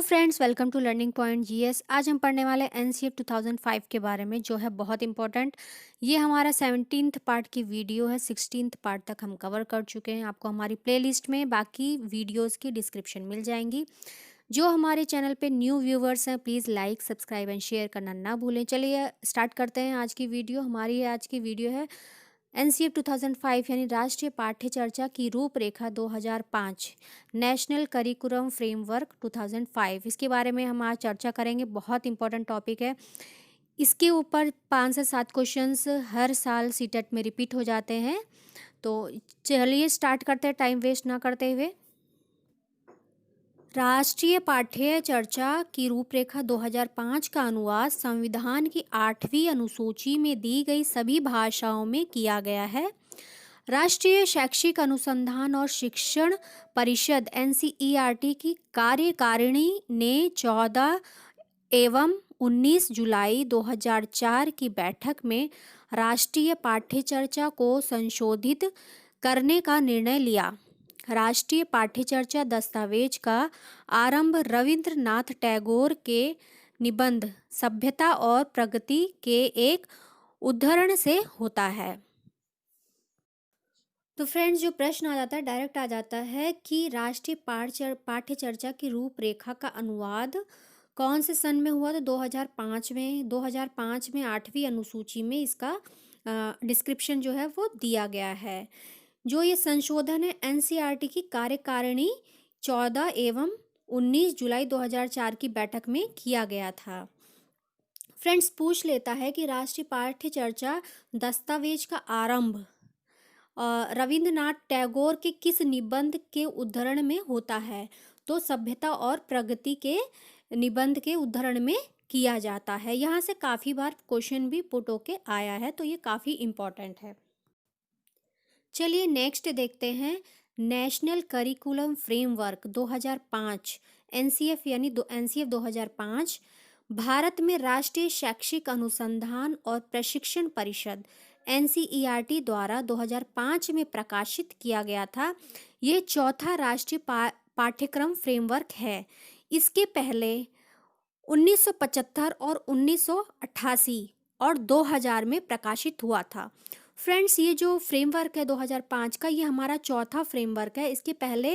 Friends, welcome to learning point GS. आज हम पढ़ने वाले एनसीएफ 2005 के बारे में, जो है बहुत इंपॉर्टेंट। ये हमारा 17th पार्ट की वीडियो है। 16th पार्ट तक हम कवर कर चुके हैं। आपको हमारी प्लेलिस्ट में बाकी वीडियोस की डिस्क्रिप्शन मिल जाएंगी। जो हमारे चैनल पे न्यू व्यूवर्स हैं, please like, subscribe and share करना ना भूलें। चलिए स्टार्ट करते हैं आज की वीडियो। हमारी आज की वीडियो है एनसीएफ 2005 यानी राष्ट्रीय पाठ्य चर्चा की रूपरेखा 2005, नेशनल करिकुलम फ्रेमवर्क 2005। इसके बारे में हम आज चर्चा करेंगे। बहुत इंपॉर्टेंट टॉपिक है। इसके ऊपर 5 से 7 क्वेश्चंस हर साल सीटेट में रिपीट हो जाते हैं। तो चलिए स्टार्ट करते हैं टाइम वेस्ट ना करते हुए। राष्ट्रीय पाठ्य चर्चा की रूपरेखा 2005 का अनुवाद संविधान की 8वीं अनुसूची में दी गई सभी भाषाओं में किया गया है। राष्ट्रीय शैक्षिक अनुसंधान और शिक्षण परिषद एनसीईआरटी की कार्यकारिणी ने 14 एवं 19 जुलाई 2004 की बैठक में राष्ट्रीय पाठ्य चर्चा को संशोधित करने का निर्णय लिया। राष्ट्रीय पाठ्य चर्चा दस्तावेज का आरंभ रविंद्रनाथ टैगोर के निबंध सभ्यता और प्रगति के एक उद्धरण से होता है। तो फ्रेंड्स, जो प्रश्न आ जाता है डायरेक्ट आ जाता है कि राष्ट्रीय पाठ्य चर्चा की रूपरेखा का अनुवाद कौन से सन में हुआ? तो 2005 में। 2005 में 8वीं अनुसूची में इसका डिस्क्रिप्शन जो है वो दिया गया है। जो ये संशोधन है एनसीईआरटी की कार्यकारिणी 14 एवं 19 जुलाई 2004 की बैठक में किया गया था। फ्रेंड्स, पूछ लेता है कि राष्ट्रीय पाठ्य चर्चा दस्तावेज का आरंभ रविंद्रनाथ टैगोर के किस निबंध के उद्धरण में होता है? तो सभ्यता और प्रगति के निबंध के उद्धरण में किया जाता है। यहाँ से काफ़ी बार क्वेश्चन भी पुट होके आया है, तो ये काफ़ी इम्पोर्टेंट है। चलिए नेक्स्ट देखते हैं। नेशनल करिकुलम फ्रेमवर्क 2005 एनसीएफ यानी एनसीएफ 2005 भारत में राष्ट्रीय शैक्षिक अनुसंधान और प्रशिक्षण परिषद एनसीईआरटी द्वारा 2005 में प्रकाशित किया गया था। ये चौथा राष्ट्रीय पाठ्यक्रम फ्रेमवर्क है। इसके पहले 1975 और 1988 और 2000 में प्रकाशित हुआ था। फ्रेंड्स, ये जो फ्रेमवर्क है 2005 का, ये हमारा चौथा फ्रेमवर्क है। इसके पहले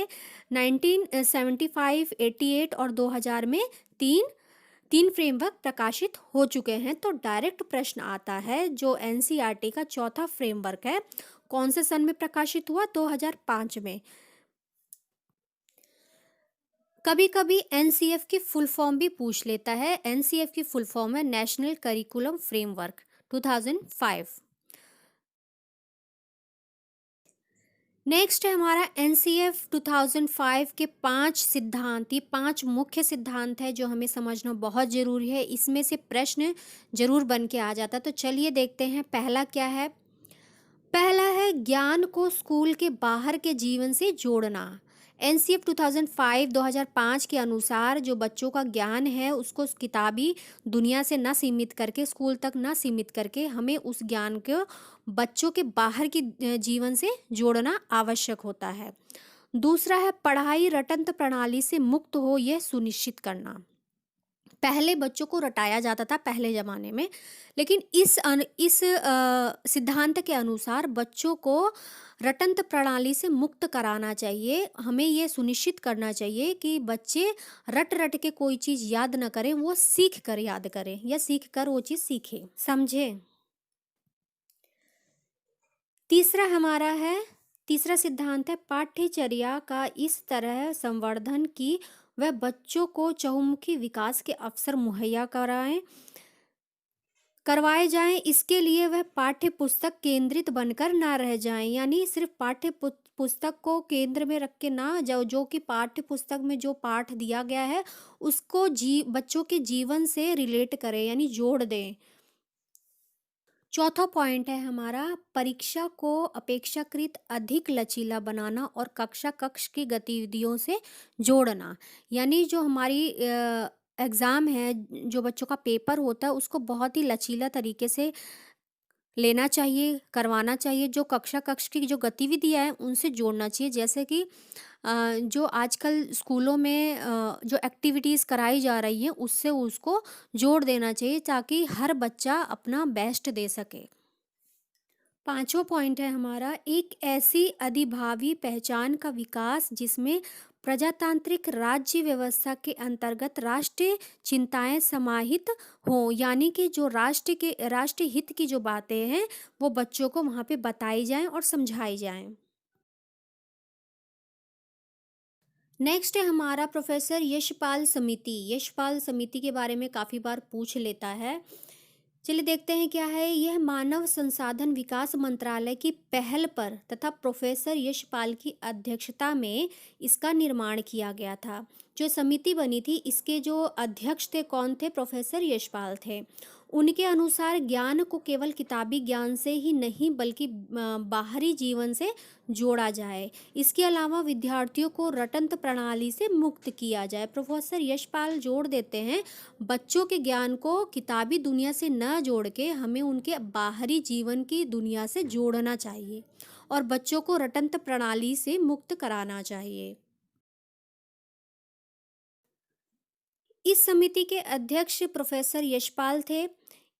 1975, 88 और 2000 में तीन फ्रेमवर्क प्रकाशित हो चुके हैं। तो डायरेक्ट प्रश्न आता है, जो एनसीईआरटी का चौथा फ्रेमवर्क है कौन से सन में प्रकाशित हुआ? 2005 में। कभी कभी एनसीएफ की फुल फॉर्म भी पूछ लेता है। एनसीएफ की फुल फॉर्म है नेशनल करिकुलम फ्रेमवर्क 2005। नेक्स्ट है हमारा एनसीएफ 2005 के 5 सिद्धांत। ये 5 मुख्य सिद्धांत है जो हमें समझना बहुत ज़रूरी है। इसमें से प्रश्न जरूर बन के आ जाता है। तो चलिए देखते हैं पहला क्या है। पहला है ज्ञान को स्कूल के बाहर के जीवन से जोड़ना। एनसीएफ 2005 के अनुसार जो बच्चों का ज्ञान है उसको किताबी दुनिया से ना सीमित करके, स्कूल तक ना सीमित करके, हमें उस ज्ञान को बच्चों के बाहर की जीवन से जोड़ना आवश्यक होता है। दूसरा है पढ़ाई रटंत प्रणाली से मुक्त हो, यह सुनिश्चित करना। पहले बच्चों को रटाया जाता था पहले ज़माने में, लेकिन इस सिद्धांत के अनुसार बच्चों को रटंत प्रणाली से मुक्त कराना चाहिए। हमें ये सुनिश्चित करना चाहिए कि बच्चे रट रट के कोई चीज़ याद न करें, वो सीख कर याद करें या सीख कर वो चीज़ सीखें, समझे। तीसरा सिद्धांत है पाठ्यचर्या का इस तरह संवर्धन कि वह बच्चों को चहुमुखी विकास के अवसर मुहैया करवाए जाएं। इसके लिए वह पाठ्य पुस्तक केंद्रित बनकर ना रह जाएं, यानी सिर्फ पाठ्य पुस्तक को केंद्र में रख के ना जो कि पाठ्य पुस्तक में जो पाठ दिया गया है उसको बच्चों के जीवन से रिलेट करें, यानी जोड़ दें। चौथा पॉइंट है हमारा परीक्षा को अपेक्षाकृत अधिक लचीला बनाना और कक्ष की गतिविधियों से जोड़ना। यानी जो हमारी एग्ज़ाम है, जो बच्चों का पेपर होता है, उसको बहुत ही लचीला तरीके से लेना चाहिए, करवाना चाहिए। जो कक्षा की जो गतिविधियाँ हैं, उनसे जोड़ना चाहिए। जैसे कि जो आजकल स्कूलों में जो एक्टिविटीज़ कराई जा रही हैं, उससे उसको जोड़ देना चाहिए ताकि हर बच्चा अपना बेस्ट दे सके। पाँचवाँ पॉइंट है हमारा, एक ऐसी अधिभावी पहचान का विकास जिसमें प्रजातांत्रिक राज्य व्यवस्था के अंतर्गत राष्ट्रीय चिंताएं समाहित हों, यानी कि जो राष्ट्रीय हित की जो बातें हैं वो बच्चों को वहाँ पे बताई जाएं और समझाई जाएं। नेक्स्ट है हमारा प्रोफेसर यशपाल समिति। यशपाल समिति के बारे में काफ़ी बार पूछ लेता है। चलिए देखते हैं क्या है। यह मानव संसाधन विकास मंत्रालय की पहल पर तथा प्रोफेसर यशपाल की अध्यक्षता में इसका निर्माण किया गया था। जो समिति बनी थी, इसके जो अध्यक्ष थे कौन थे? प्रोफेसर यशपाल थे। उनके अनुसार ज्ञान को केवल किताबी ज्ञान से ही नहीं बल्कि बाहरी जीवन से जोड़ा जाए। इसके अलावा विद्यार्थियों को रटंत प्रणाली से मुक्त किया जाए। प्रोफेसर यशपाल जोड़ देते हैं, बच्चों के ज्ञान को किताबी दुनिया से न जोड़ के हमें उनके बाहरी जीवन की दुनिया से जोड़ना चाहिए और बच्चों को रटंत प्रणाली से मुक्त कराना चाहिए। इस समिति के अध्यक्ष प्रोफेसर यशपाल थे।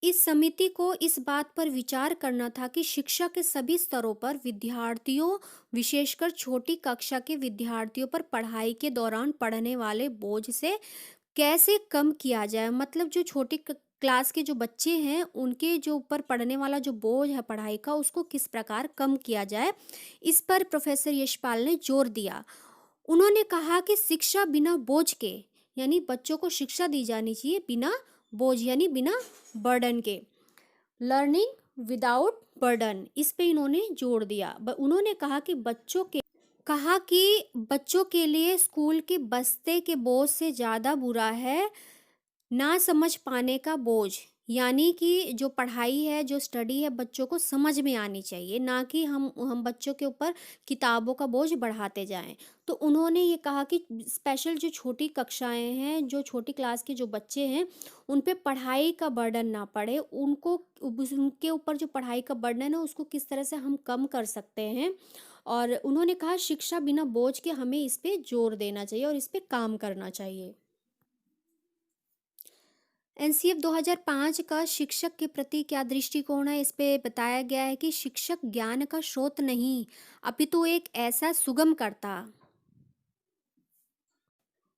इस समिति को इस बात पर विचार करना था कि शिक्षा के सभी स्तरों पर विद्यार्थियों, विशेषकर छोटी कक्षा के विद्यार्थियों पर पढ़ाई के दौरान पड़ने वाले बोझ से कैसे कम किया जाए। मतलब जो छोटी क्लास के जो बच्चे हैं, उनके जो ऊपर पड़ने वाला जो बोझ है पढ़ाई का, उसको किस प्रकार कम किया जाए, इस पर प्रोफेसर यशपाल ने जोर दिया। उन्होंने कहा कि शिक्षा बिना बोझ के, यानी बच्चों को शिक्षा दी जानी चाहिए बिना बोझ यानी बिना बर्डन के। लर्निंग विदाउट बर्डन, इस पे इन्होंने जोर दिया। उन्होंने कहा कि बच्चों के लिए स्कूल के बस्ते के बोझ से ज़्यादा बुरा है ना समझ पाने का बोझ। यानी कि जो पढ़ाई है, जो स्टडी है, बच्चों को समझ में आनी चाहिए, ना कि हम बच्चों के ऊपर किताबों का बोझ बढ़ाते जाएं। तो उन्होंने ये कहा कि स्पेशल जो छोटी कक्षाएं हैं, जो छोटी क्लास के जो बच्चे हैं, उन पे पढ़ाई का बर्डन ना पड़े। उनके ऊपर जो पढ़ाई का बर्डन है उसको किस तरह से हम कम कर सकते हैं। और उन्होंने कहा शिक्षा बिना बोझ के, हमें इस पे जोर देना चाहिए और इस पे काम करना चाहिए। एनसीएफ 2005 का शिक्षक के प्रति क्या दृष्टिकोण है, इस पे बताया गया है कि शिक्षक ज्ञान का स्रोत नहीं अपितु एक ऐसा सुगम करता,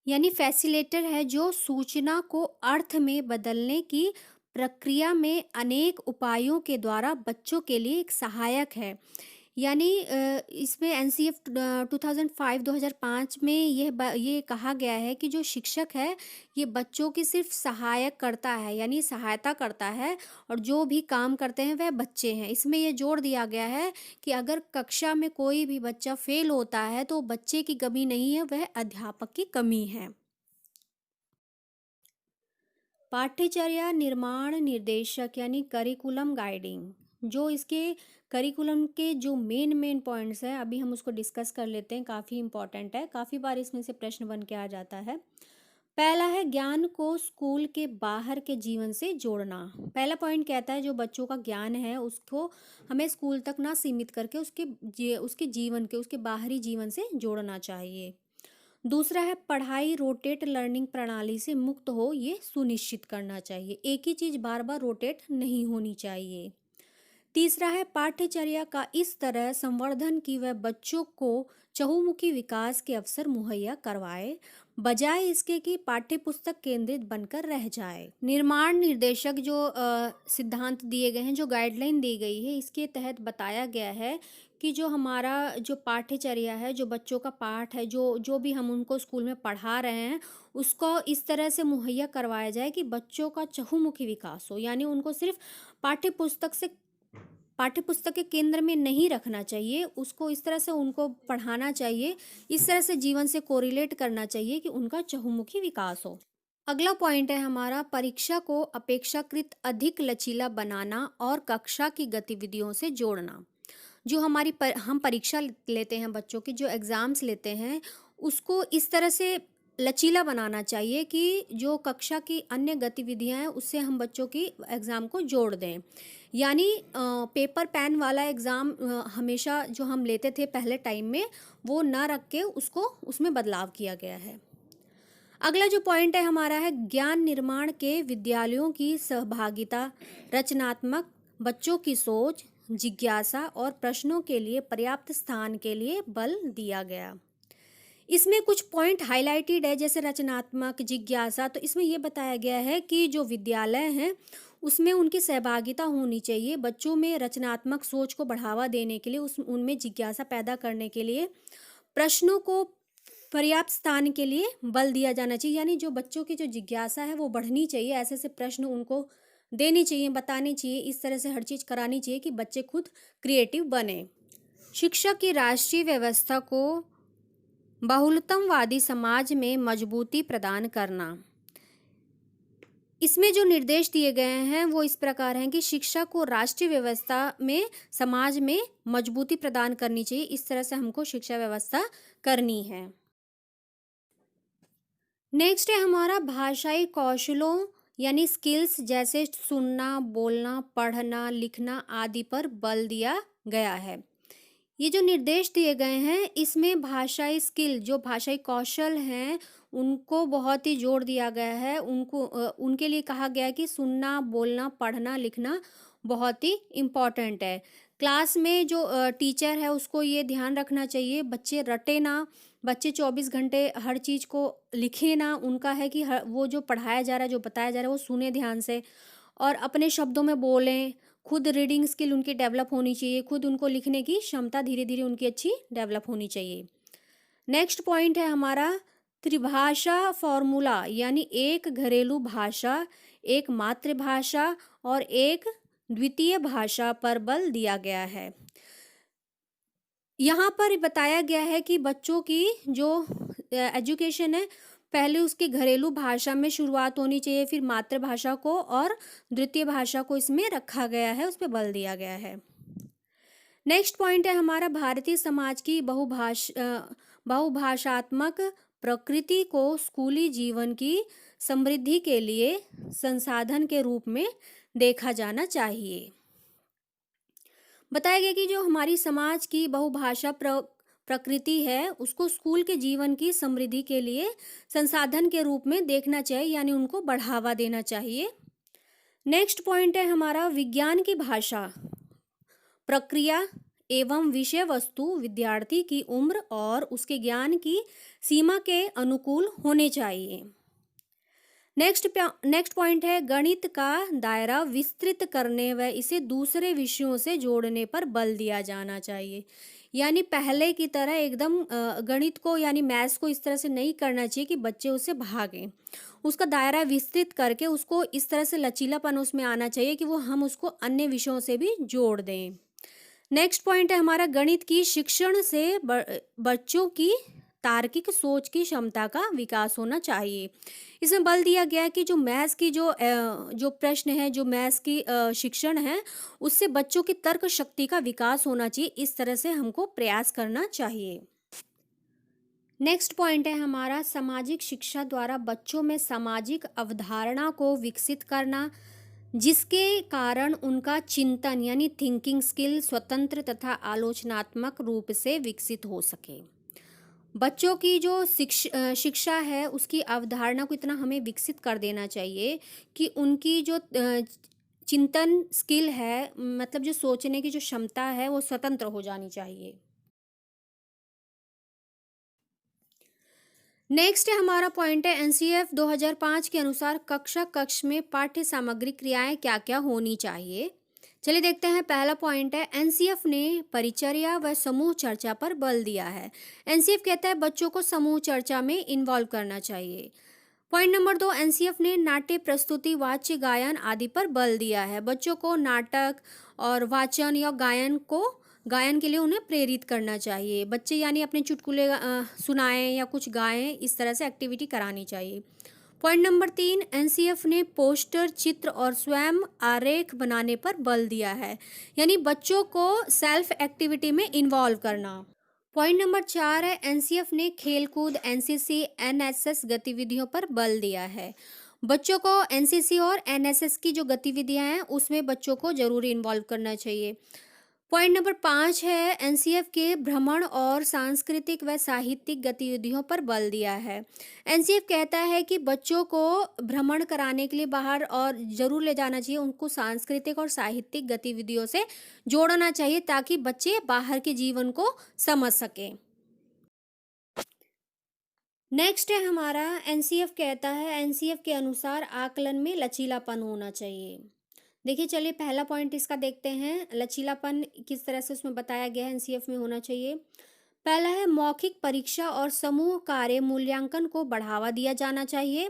यानी फैसिलिटेटर है जो सूचना को अर्थ में बदलने की प्रक्रिया में अनेक उपायों के द्वारा बच्चों के लिए एक सहायक है। यानी इसमें एनसीएफ 2005 में ये कहा गया है कि जो शिक्षक है, ये बच्चों की सिर्फ सहायक करता है, यानी सहायता करता है, और जो भी काम करते हैं वह बच्चे हैं। इसमें ये जोड़ दिया गया है कि अगर कक्षा में कोई भी बच्चा फेल होता है तो बच्चे की कमी नहीं है, वह अध्यापक की कमी है। पाठ्यचर्या निर्माण निर्देशक यानी करिकुलम गाइडिंग, जो इसके करिकुलम के जो मेन पॉइंट्स हैं, अभी हम उसको डिस्कस कर लेते हैं। काफ़ी इंपॉर्टेंट है, काफ़ी बार इसमें से प्रश्न बन के आ जाता है। पहला है ज्ञान को स्कूल के बाहर के जीवन से जोड़ना। पहला पॉइंट कहता है जो बच्चों का ज्ञान है उसको हमें स्कूल तक ना सीमित करके उसके जीवन के, उसके बाहरी जीवन से जोड़ना चाहिए। दूसरा है पढ़ाई रोटेट लर्निंग प्रणाली से मुक्त हो, ये सुनिश्चित करना चाहिए। एक ही चीज़ बार बार रोटेट नहीं होनी चाहिए। तीसरा है पाठ्यचर्या का इस तरह संवर्धन की वह बच्चों को चहुमुखी विकास के अवसर मुहैया करवाए, बजाय इसके कि पाठ्य पुस्तक केंद्रित बनकर रह जाए। निर्माण निर्देशक जो सिद्धांत दिए गए हैं, जो गाइडलाइन दी गई है, इसके तहत बताया गया है कि जो हमारा जो पाठ्यचर्या है, जो बच्चों का पाठ है, जो जो भी हम उनको स्कूल में पढ़ा रहे हैं, उसको इस तरह से मुहैया करवाया जाए कि बच्चों का चहुमुखी विकास हो। यानी उनको सिर्फ पाठ्य पुस्तक के केंद्र में नहीं रखना चाहिए, उसको इस तरह से उनको पढ़ाना चाहिए, इस तरह से जीवन से कोरिलेट करना चाहिए कि उनका चहुमुखी विकास हो। अगला पॉइंट है हमारा परीक्षा को अपेक्षाकृत अधिक लचीला बनाना और कक्षा की गतिविधियों से जोड़ना। जो हम परीक्षा लेते हैं, बच्चों की जो एग्ज़ाम्स लेते हैं, उसको इस तरह से लचीला बनाना चाहिए कि जो कक्षा की अन्य गतिविधियां हैं उससे हम बच्चों की एग्ज़ाम को जोड़ दें। यानी पेपर पेन वाला एग्ज़ाम हमेशा जो हम लेते थे पहले टाइम में, वो ना रख के उसको उसमें बदलाव किया गया है। अगला जो पॉइंट है हमारा है ज्ञान निर्माण के विद्यालयों की सहभागिता, रचनात्मक बच्चों की सोच, जिज्ञासा और प्रश्नों के लिए पर्याप्त स्थान के लिए बल दिया गया। इसमें कुछ पॉइंट हाईलाइटेड है, जैसे रचनात्मक, जिज्ञासा। तो इसमें यह बताया गया है कि जो विद्यालय हैं उसमें उनकी सहभागिता होनी चाहिए, बच्चों में रचनात्मक सोच को बढ़ावा देने के लिए, उनमें जिज्ञासा पैदा करने के लिए, प्रश्नों को पर्याप्त स्थान के लिए बल दिया जाना चाहिए। यानी जो बच्चों की जो जिज्ञासा है वो बढ़नी चाहिए, ऐसे ऐसे प्रश्न उनको देने चाहिए, बताने चाहिए, इस तरह से हर चीज़ करानी चाहिए कि बच्चे खुद क्रिएटिव बने। शिक्षा की राष्ट्रीय व्यवस्था को बहुलतमवादी समाज में मजबूती प्रदान करना। इसमें जो निर्देश दिए गए हैं वो इस प्रकार हैं कि शिक्षा को राष्ट्रीय व्यवस्था में, समाज में मजबूती प्रदान करनी चाहिए। इस तरह से हमको शिक्षा व्यवस्था करनी है। नेक्स्ट है हमारा भाषाई कौशलों यानी स्किल्स, जैसे सुनना, बोलना, पढ़ना, लिखना आदि पर बल दिया गया है। ये जो निर्देश दिए गए हैं इसमें भाषाई स्किल, जो भाषाई कौशल हैं, उनको बहुत ही जोर दिया गया है। उनके लिए कहा गया है कि सुनना, बोलना, पढ़ना, लिखना बहुत ही इम्पॉर्टेंट है। क्लास में जो टीचर है उसको ये ध्यान रखना चाहिए बच्चे रटे ना, बच्चे 24 घंटे हर चीज़ को लिखे ना। उनका है कि वो जो पढ़ाया जा रहा है, जो बताया जा रहा है, वो सुने ध्यान से और अपने शब्दों में बोलें। खुद रीडिंग स्किल उनकी डेवलप होनी चाहिए, खुद उनको लिखने की क्षमता धीरे धीरे उनकी अच्छी डेवलप होनी चाहिए। नेक्स्ट पॉइंट है हमारा त्रिभाषा फॉर्मूला, यानी एक घरेलू भाषा, एक मातृभाषा और एक द्वितीय भाषा पर बल दिया गया है। यहाँ पर बताया गया है कि बच्चों की जो एजुकेशन है, पहले उसकी घरेलू भाषा में शुरुआत होनी चाहिए, फिर मातृभाषा को और द्वितीय भाषा को इसमें रखा गया है, उस पर बल दिया गया है। नेक्स्ट पॉइंट है हमारा भारतीय समाज की बहुभाषात्मक प्रकृति को स्कूली जीवन की समृद्धि के लिए संसाधन के रूप में देखा जाना चाहिए। बताया गया कि जो हमारी समाज की बहुभाषा प्रकृति है उसको स्कूल के जीवन की समृद्धि के लिए संसाधन के रूप में देखना चाहिए, यानी उनको बढ़ावा देना चाहिए। नेक्स्ट पॉइंट है हमारा विज्ञान की भाषा, प्रक्रिया एवं विषय वस्तु विद्यार्थी की उम्र और उसके ज्ञान की सीमा के अनुकूल होने चाहिए। नेक्स्ट पॉइंट है गणित का दायरा विस्तृत करने व इसे दूसरे विषयों से जोड़ने पर बल दिया जाना चाहिए। यानी पहले की तरह एकदम गणित को यानी मैथ्स को इस तरह से नहीं करना चाहिए कि बच्चे उससे भागें। उसका दायरा विस्तृत करके उसको इस तरह से लचीलापन उसमें आना चाहिए कि वो हम उसको अन्य विषयों से भी जोड़ दें। नेक्स्ट पॉइंट है हमारा गणित की शिक्षण से बच्चों की तार्किक सोच की क्षमता का विकास होना चाहिए। इसमें बल दिया गया है कि जो मैथ्स की जो प्रश्न है, जो मैथ्स की शिक्षण है, उससे बच्चों की तर्क शक्ति का विकास होना चाहिए। इस तरह से हमको प्रयास करना चाहिए। नेक्स्ट पॉइंट है हमारा सामाजिक शिक्षा द्वारा बच्चों में सामाजिक अवधारणा को विकसित करना, जिसके कारण उनका चिंतन यानी थिंकिंग स्किल स्वतंत्र तथा आलोचनात्मक रूप से विकसित हो सके। बच्चों की जो शिक्षा है उसकी अवधारणा को इतना हमें विकसित कर देना चाहिए कि उनकी जो चिंतन स्किल है, मतलब जो सोचने की जो क्षमता है, वो स्वतंत्र हो जानी चाहिए। नेक्स्ट है हमारा पॉइंट है एनसीएफ 2005 के अनुसार कक्ष में पाठ्य सामग्री क्रियाएं क्या क्या होनी चाहिए। चलिए देखते हैं। पहला पॉइंट है एनसीएफ ने परिचर्या व समूह चर्चा पर बल दिया है। एनसीएफ कहता है बच्चों को समूह चर्चा में इन्वॉल्व करना चाहिए। पॉइंट नंबर 2, एनसीएफ ने नाट्य प्रस्तुति, वाच्य गायन आदि पर बल दिया है। बच्चों को नाटक और वाचन या गायन के लिए उन्हें प्रेरित करना चाहिए। बच्चे यानी अपने चुटकुले सुनाएं या कुछ गाएं, इस तरह से एक्टिविटी करानी चाहिए। पॉइंट नंबर 3, एनसीएफ ने पोस्टर, चित्र और स्वयं आरेख बनाने पर बल दिया है, यानी बच्चों को सेल्फ एक्टिविटी में इन्वॉल्व करना। पॉइंट नंबर 4 है एनसीएफ ने खेलकूद, एनसीसी, एनएसएस गतिविधियों पर बल दिया है। बच्चों को एनसीसी और एनएसएस की जो गतिविधियां हैं उसमें बच्चों को जरूर इन्वॉल्व करना चाहिए। पॉइंट नंबर 5 है, एनसीएफ के भ्रमण और सांस्कृतिक व साहित्यिक गतिविधियों पर बल दिया है। एनसीएफ कहता है कि बच्चों को भ्रमण कराने के लिए बाहर और जरूर ले जाना चाहिए, उनको सांस्कृतिक और साहित्यिक गतिविधियों से जोड़ना चाहिए ताकि बच्चे बाहर के जीवन को समझ सकें। नेक्स्ट है हमारा, एनसीएफ कहता है, एनसीएफ के अनुसार आकलन में लचीलापन होना चाहिए। देखिए चलिए पहला पॉइंट इसका देखते हैं, लचीलापन किस तरह से उसमें बताया गया है एनसीएफ में होना चाहिए। पहला है, मौखिक परीक्षा और समूह कार्य मूल्यांकन को बढ़ावा दिया जाना चाहिए।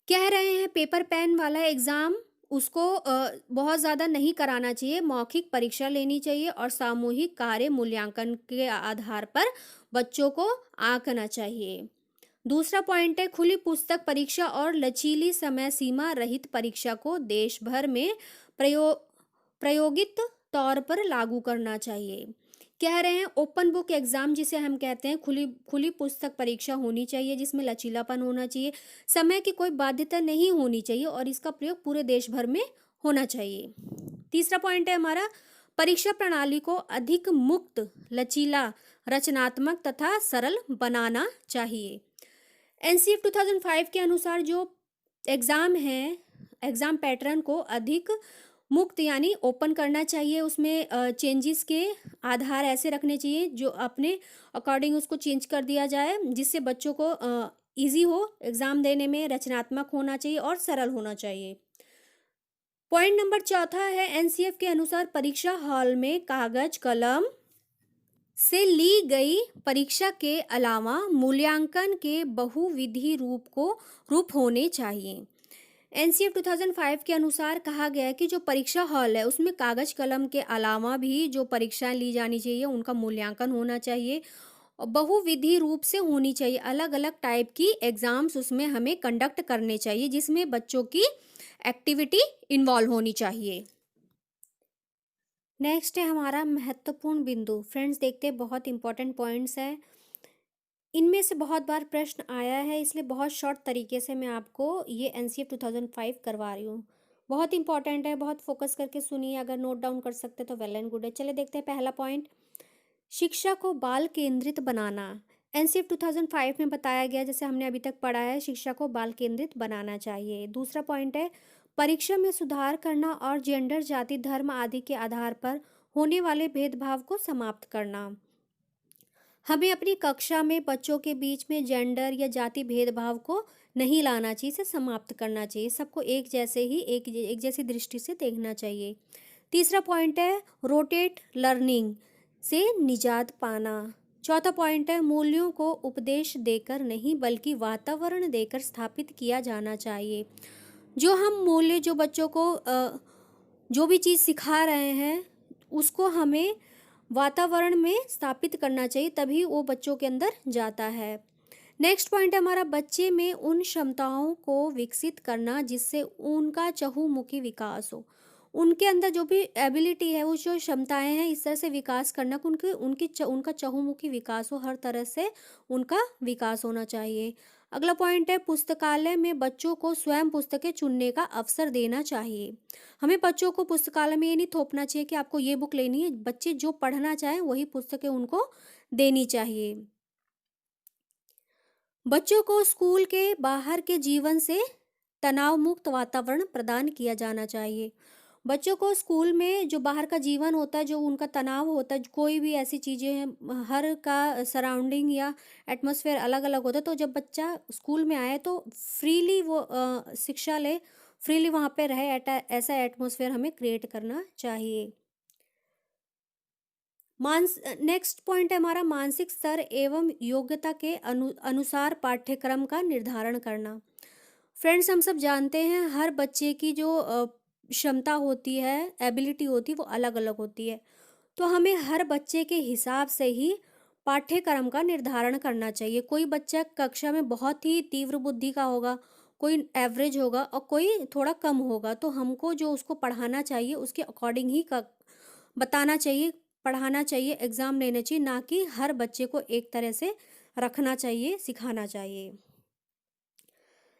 कह रहे हैं पेपर पेन वाला एग्जाम उसको बहुत ज़्यादा नहीं कराना चाहिए, मौखिक परीक्षा लेनी चाहिए और सामूहिक कार्य मूल्यांकन के आधार पर बच्चों को आंकना चाहिए। दूसरा पॉइंट है, खुली पुस्तक परीक्षा और लचीली समय सीमा रहित परीक्षा को देश भर में प्रायोगिक तौर पर लागू करना चाहिए। कह रहे हैं ओपन बुक एग्जाम जिसे हम कहते हैं, खुली खुली पुस्तक परीक्षा होनी चाहिए जिसमें लचीलापन होना चाहिए, समय की कोई बाध्यता नहीं होनी चाहिए और इसका प्रयोग पूरे देश भर में होना चाहिए। तीसरा पॉइंट है हमारा, परीक्षा प्रणाली को अधिक मुक्त, लचीला, रचनात्मक तथा सरल बनाना चाहिए। एनसीएफ 2005 के अनुसार जो एग्ज़ाम है, एग्ज़ाम पैटर्न को अधिक मुक्त यानी ओपन करना चाहिए, उसमें चेंजेस के आधार ऐसे रखने चाहिए जो अपने अकॉर्डिंग उसको चेंज कर दिया जाए जिससे बच्चों को इजी हो एग्ज़ाम देने में, रचनात्मक होना चाहिए और सरल होना चाहिए। पॉइंट नंबर चौथा है, एनसीएफ के अनुसार परीक्षा हॉल में कागज कलम से ली गई परीक्षा के अलावा मूल्यांकन के बहुविधि रूप होने चाहिए। एनसीएफ 2005 के अनुसार कहा गया है कि जो परीक्षा हॉल है उसमें कागज कलम के अलावा भी जो परीक्षाएं ली जानी चाहिए उनका मूल्यांकन होना चाहिए और बहुविधि रूप से होनी चाहिए, अलग अलग टाइप की एग्जाम्स उसमें हमें कंडक्ट करने चाहिए जिसमें बच्चों की एक्टिविटी इन्वॉल्व होनी चाहिए। नेक्स्ट है हमारा महत्वपूर्ण बिंदु। फ्रेंड्स देखते हैं, बहुत इंपॉर्टेंट पॉइंट्स है, इनमें से बहुत बार प्रश्न आया है इसलिए बहुत शॉर्ट तरीके से मैं आपको ये एनसीएफ 2005 करवा रही हूँ। बहुत इंपॉर्टेंट है, बहुत फोकस करके सुनिए, अगर नोट डाउन कर सकते तो वेल एंड गुड है। चले देखते हैं पहला पॉइंट, शिक्षा को बाल केंद्रित बनाना। एनसीएफ 2005 में बताया गया, जैसे हमने अभी तक पढ़ा है, शिक्षा को बाल केंद्रित बनाना चाहिए। दूसरा पॉइंट है, परीक्षा में सुधार करना और जेंडर, जाति, धर्म आदि के आधार पर होने वाले भेदभाव को समाप्त करना। हमें अपनी कक्षा में बच्चों के बीच में जेंडर या जाति भेदभाव को नहीं लाना चाहिए, इसे समाप्त करना चाहिए, सबको एक जैसे ही एक जैसी दृष्टि से देखना चाहिए। तीसरा पॉइंट है, रोटेट लर्निंग से निजात पाना। चौथा पॉइंट है, मूल्यों को उपदेश देकर नहीं बल्कि वातावरण देकर स्थापित किया जाना चाहिए। जो हम मूल्य, जो बच्चों को जो भी चीज़ सिखा रहे हैं उसको हमें वातावरण में स्थापित करना चाहिए, तभी वो बच्चों के अंदर जाता है। नेक्स्ट पॉइंट है हमारा, बच्चे में उन क्षमताओं को विकसित करना जिससे उनका चहुमुखी विकास हो। उनके अंदर जो भी एबिलिटी है, वो जो क्षमताएं हैं, इस तरह से विकास करना कि उनका चहुमुखी विकास हो, हर तरह से उनका विकास होना चाहिए। अगला पॉइंट है, पुस्तकालय में बच्चों को स्वयं पुस्तकें चुनने का अवसर देना चाहिए। हमें बच्चों को पुस्तकालय में ये नहीं थोपना चाहिए कि आपको ये बुक लेनी है, बच्चे जो पढ़ना चाहें वही पुस्तकें उनको देनी चाहिए। बच्चों को स्कूल के बाहर के जीवन से तनाव मुक्त वातावरण प्रदान किया जाना चाहिए। बच्चों को स्कूल में जो बाहर का जीवन होता है, जो उनका तनाव होता है, कोई भी ऐसी चीज़ें हैं, हर का सराउंडिंग या एटमॉस्फेयर अलग अलग होता है, तो जब बच्चा स्कूल में आए तो फ्रीली वो शिक्षा ले, फ्रीली वहाँ पे रहे, ऐसा एटमॉस्फेयर हमें क्रिएट करना चाहिए। नेक्स्ट पॉइंट है हमारा, मानसिक स्तर एवं योग्यता के अनुसार पाठ्यक्रम का निर्धारण करना। फ्रेंड्स हम सब जानते हैं हर बच्चे की जो क्षमता होती है, एबिलिटी होती है, वो अलग अलग होती है, तो हमें हर बच्चे के हिसाब से ही पाठ्यक्रम का निर्धारण करना चाहिए। कोई बच्चा कक्षा में बहुत ही तीव्र बुद्धि का होगा, कोई एवरेज होगा और कोई थोड़ा कम होगा, तो हमको जो उसको पढ़ाना चाहिए उसके अकॉर्डिंग ही बताना चाहिए, पढ़ाना चाहिए, एग्ज़ाम लेने चाहिए, ना कि हर बच्चे को एक तरह से रखना चाहिए, सिखाना चाहिए।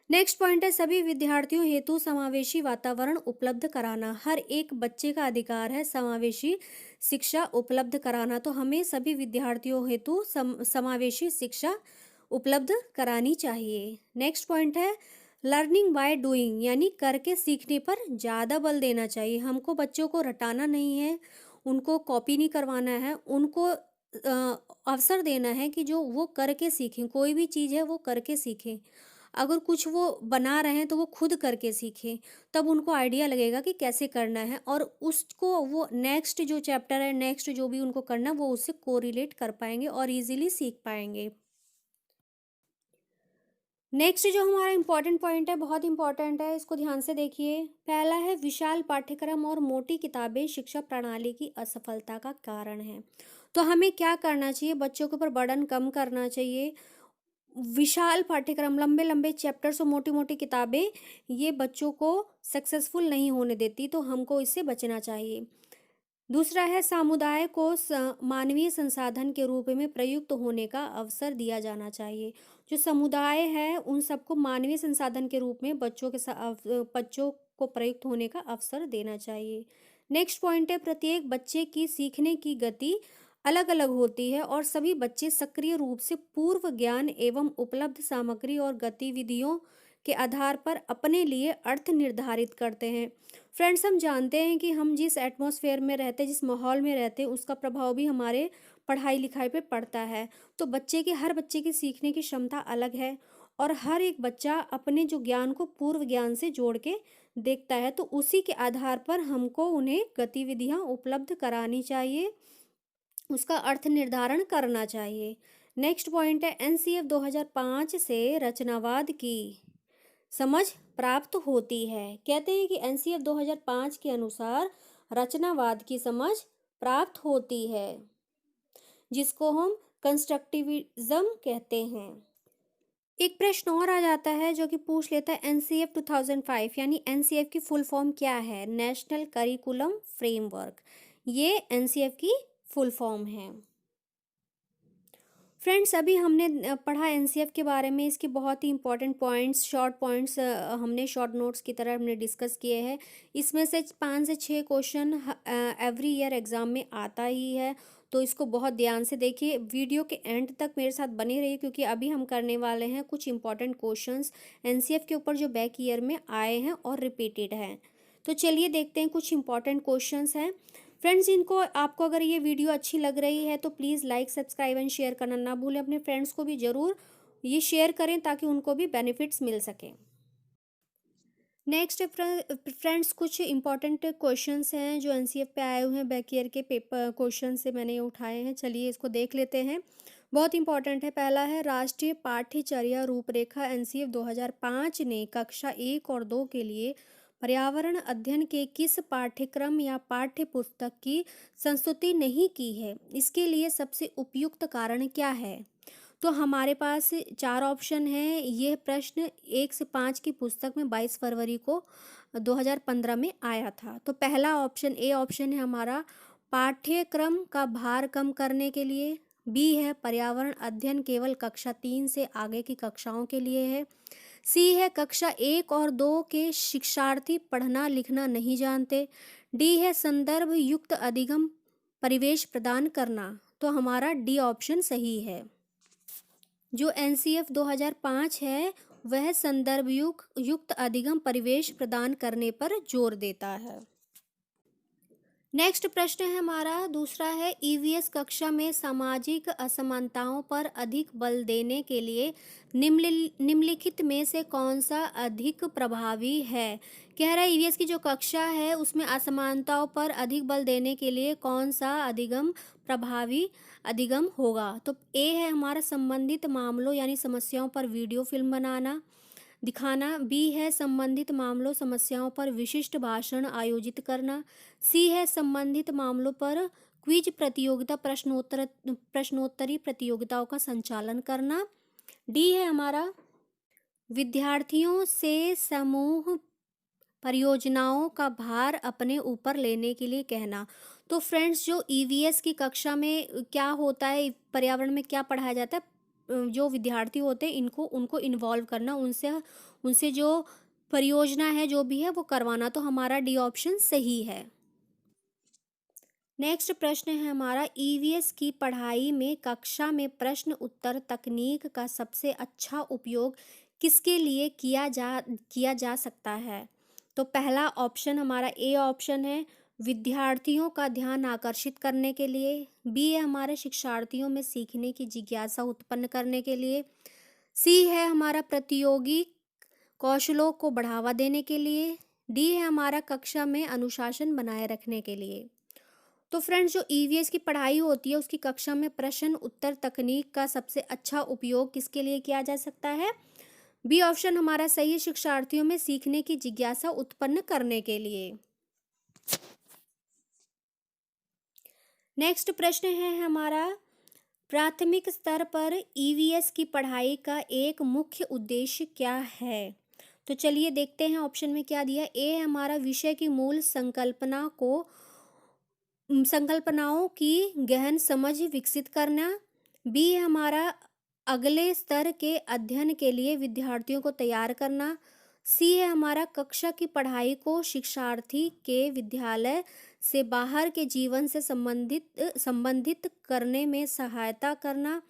नेक्स्ट पॉइंट है सभी विद्यार्थियों हेतु समावेशी वातावरण उपलब्ध कराना। हर एक बच्चे का अधिकार है समावेशी शिक्षा उपलब्ध कराना, तो हमें सभी विद्यार्थियों हेतु समावेशी शिक्षा उपलब्ध करानी चाहिए। नेक्स्ट पॉइंट है लर्निंग बाय डूइंग, यानी करके सीखने पर ज़्यादा बल देना चाहिए। हमको बच्चों को रटाना नहीं है, उनको कॉपी नहीं करवाना है, उनको अवसर देना है कि जो वो करके सीखें, कोई भी चीज़ है वो करके सीखें। अगर कुछ वो बना रहे हैं तो वो खुद करके सीखें, तब उनको आइडिया लगेगा कि कैसे करना है, और उसको वो नेक्स्ट जो चैप्टर है, नेक्स्ट जो भी उनको करना, वो उससे कोरिलेट कर पाएंगे और इजीली सीख पाएंगे। नेक्स्ट जो हमारा इम्पॉर्टेंट पॉइंट है, बहुत इंपॉर्टेंट है, इसको ध्यान से देखिए। पहला है विशाल पाठ्यक्रम और मोटी किताबें शिक्षा प्रणाली की असफलता का कारण है। तो हमें क्या करना चाहिए, बच्चों के ऊपर बर्डन कम करना चाहिए। विशाल पाठ्यक्रम, लंबे लंबे चैप्टर्स और मोटी मोटी किताबें, ये बच्चों को सक्सेसफुल नहीं होने देती, तो हमको इससे बचना चाहिए। दूसरा है समुदाय को मानवीय संसाधन के रूप में प्रयुक्त होने का अवसर दिया जाना चाहिए। जो समुदाय है उन सबको मानवीय संसाधन के रूप में बच्चों को प्रयुक्त होने का अवसर देना चाहिए। नेक्स्ट पॉइंट है प्रत्येक बच्चे की सीखने की गति अलग अलग होती है और सभी बच्चे सक्रिय रूप से पूर्व ज्ञान एवं उपलब्ध सामग्री और गतिविधियों के आधार पर अपने लिए अर्थ निर्धारित करते हैं। फ्रेंड्स, हम जानते हैं कि हम जिस एटमॉस्फेयर में रहते हैं, जिस माहौल में रहते हैं, उसका प्रभाव भी हमारे पढ़ाई लिखाई पे पड़ता है। तो हर बच्चे की सीखने की क्षमता अलग है, और हर एक बच्चा अपने जो ज्ञान को पूर्व ज्ञान से जोड़ के देखता है, तो उसी के आधार पर हमको उन्हें गतिविधियां उपलब्ध करानी चाहिए, उसका अर्थ निर्धारण करना चाहिए। नेक्स्ट पॉइंट है एनसीएफ 2005 से रचनावाद की समझ प्राप्त होती है। कहते हैं कि एनसीएफ 2005 के अनुसार रचनावाद की समझ प्राप्त होती है, जिसको हम कंस्ट्रक्टिविज्म कहते हैं। एक प्रश्न और आ जाता है जो कि पूछ लेता है एनसीएफ 2005 यानी एनसीएफ की फुल फॉर्म क्या है। नेशनल करिकुलम फ्रेमवर्क, ये एनसीएफ की फुल फॉर्म है। फ्रेंड्स, अभी हमने पढ़ा एनसीएफ के बारे में, इसके बहुत ही इंपॉर्टेंट पॉइंट्स, शॉर्ट पॉइंट्स हमने शॉर्ट नोट्स की तरह हमने डिस्कस किए हैं। इसमें से 5 से 6 क्वेश्चन एवरी ईयर एग्जाम में आता ही है, तो इसको बहुत ध्यान से देखिए। वीडियो के एंड तक मेरे साथ बने रहिए, क्योंकि अभी हम करने वाले हैं कुछ इंपॉर्टेंट क्वेश्चंस एनसीएफ के ऊपर जो बैक ईयर में आए हैं और रिपीटेड हैं। तो चलिए देखते हैं, कुछ इंपॉर्टेंट क्वेश्चंस हैं। फ्रेंड्स, इनको आपको अगर ये वीडियो अच्छी लग रही है तो please like, subscribe and share करना ना भूलें। अपने फ्रेंड्स को भी ज़रूर ये शेयर करें ताकि उनको भी बेनिफिट्स मिल सकें। नेक्स्ट फ्रेंड्स, कुछ इंपॉर्टेंट क्वेश्चंस हैं जो एनसीएफ पे आए हुए हैं, बैक ईयर के पेपर क्वेश्चन से मैंने ये उठाए हैं। चलिए इसको देख लेते हैं, बहुत इंपॉर्टेंट है। पहला है राष्ट्रीय पाठ्यचर्या रूपरेखा एनसीएफ 2005 ने कक्षा 1 और 2 के लिए पर्यावरण अध्ययन के किस पाठ्यक्रम या पाठ्य पुस्तक की संस्तुति नहीं की है। इसके लिए सबसे उपयुक्त कारण क्या है। तो हमारे पास 4 ऑप्शन हैं। यह प्रश्न 1 से 5 की पुस्तक में 22 फरवरी को 2015 में आया था। तो पहला ऑप्शन ए ऑप्शन है हमारा पाठ्यक्रम का भार कम करने के लिए। बी है पर्यावरण अध्ययन केवल कक्षा 3 से आगे की कक्षाओं के लिए है। सी है कक्षा 1 और 2 के शिक्षार्थी पढ़ना लिखना नहीं जानते। डी है संदर्भ युक्त अधिगम परिवेश प्रदान करना। तो हमारा डी ऑप्शन सही है। जो एनसीएफ 2005 है वह संदर्भ युक्त अधिगम परिवेश प्रदान करने पर जोर देता है। नेक्स्ट प्रश्न है हमारा दूसरा है ईवीएस कक्षा में सामाजिक असमानताओं पर अधिक बल देने के लिए निम्नलिखित में से कौन सा अधिक प्रभावी है। कह रहा है ईवीएस की जो कक्षा है उसमें असमानताओं पर अधिक बल देने के लिए कौन सा प्रभावी अधिगम होगा। तो ए है हमारा संबंधित मामलों यानी समस्याओं पर वीडियो फिल्म बनाना दिखाना। बी है संबंधित मामलों समस्याओं पर विशिष्ट भाषण आयोजित करना। सी है संबंधित मामलों पर क्विज प्रतियोगिता प्रश्नोत्तरी प्रतियोगिताओं का संचालन करना। डी है हमारा विद्यार्थियों से समूह परियोजनाओं का भार अपने ऊपर लेने के लिए कहना। तो फ्रेंड्स, जो ईवीएस की कक्षा में क्या होता है, पर्यावरण में क्या पढ़ाया जाता है, जो विद्यार्थी होते हैं इनको उनको इन्वॉल्व करना, उनसे उनसे जो परियोजना है जो भी है वो करवाना। तो हमारा डी ऑप्शन सही है। नेक्स्ट प्रश्न है हमारा, ईवीएस की पढ़ाई में कक्षा में प्रश्न उत्तर तकनीक का सबसे अच्छा उपयोग किसके लिए किया जा सकता है? तो पहला ऑप्शन हमारा ए ऑप्शन है, विद्यार्थियों का ध्यान आकर्षित करने के लिए। बी है हमारे शिक्षार्थियों में सीखने की जिज्ञासा उत्पन्न करने के लिए। सी है हमारा प्रतियोगी कौशलों को बढ़ावा देने के लिए। डी है हमारा कक्षा में अनुशासन बनाए रखने के लिए। तो फ्रेंड्स, जो ईवीएस की पढ़ाई होती है उसकी कक्षा में प्रश्न उत्तर तकनीक का सबसे अच्छा उपयोग किसके लिए किया जा सकता है? बी ऑप्शन हमारा सही है, शिक्षार्थियों में सीखने की जिज्ञासा उत्पन्न करने के लिए। नेक्स्ट प्रश्न है हमारा, प्राथमिक स्तर पर ईवीएस की पढ़ाई का एक मुख्य उद्देश्य क्या है? तो चलिए देखते हैं ऑप्शन में क्या दिया। ए है हमारा, विषय की मूल संकल्पनाओं की गहन समझ विकसित करना। बी है हमारा, अगले स्तर के अध्ययन के लिए विद्यार्थियों को तैयार करना। सी है हमारा, कक्षा की पढ़ाई को शिक्षार्थी के विद्यालय से बाहर के जीवन से संबंधित करने में सहायता करना।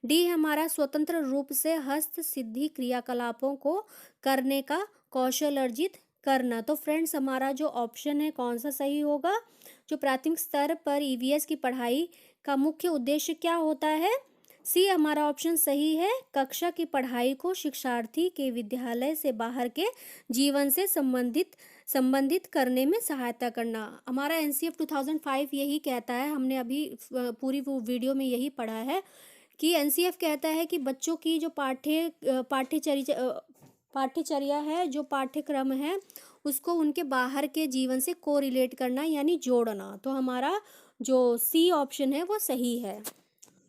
डी है हमारा, स्वतंत्र रूप से हस्त सिद्धि क्रियाकलापों को करने का कौशल अर्जित करना। तो फ्रेंड्स, हमारा जो ऑप्शन है कौन सा सही होगा? जो प्राथमिक स्तर पर ईवीएस की पढ़ाई का मुख्य उद्देश्य क्या होता है? सी हमारा ऑप्शन सही है, कक्षा की पढ़ाई को शिक्षार्थी के विद्यालय से बाहर के जीवन से संबंधित करने में सहायता करना। हमारा एनसीएफ 2005 यही कहता है, हमने अभी पूरी वो वीडियो में यही पढ़ा है कि एनसीएफ कहता है कि बच्चों की जो पाठ्यचर्या है, जो पाठ्यक्रम है, उसको उनके बाहर के जीवन से कोरिलेट करना यानी जोड़ना। तो हमारा जो सी ऑप्शन है वो सही है।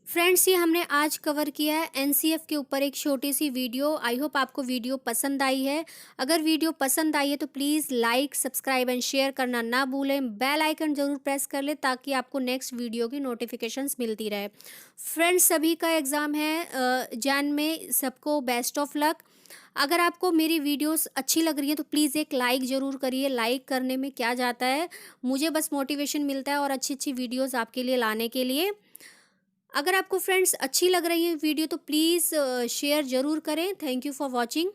फ्रेंड्स, ये हमने आज कवर किया है एनसीएफ के ऊपर एक छोटी सी वीडियो। आई होप आपको वीडियो पसंद आई है। अगर वीडियो पसंद आई है तो please like, subscribe and share करना ना भूलें। बेल आइकन ज़रूर प्रेस कर लें ताकि आपको नेक्स्ट वीडियो की नोटिफिकेशंस मिलती रहे। फ्रेंड्स, सभी का एग्ज़ाम है जैन में, सबको बेस्ट ऑफ लक। अगर आपको मेरी वीडियोस अच्छी लग रही है तो प्लीज़ एक लाइक ज़रूर करिए। लाइक करने में क्या जाता है, मुझे बस मोटिवेशन मिलता है और अच्छी अच्छी वीडियोस आपके लिए लाने के लिए। अगर आपको फ्रेंड्स अच्छी लग रही है वीडियो तो प्लीज़ शेयर ज़रूर करें। Thank you for watching.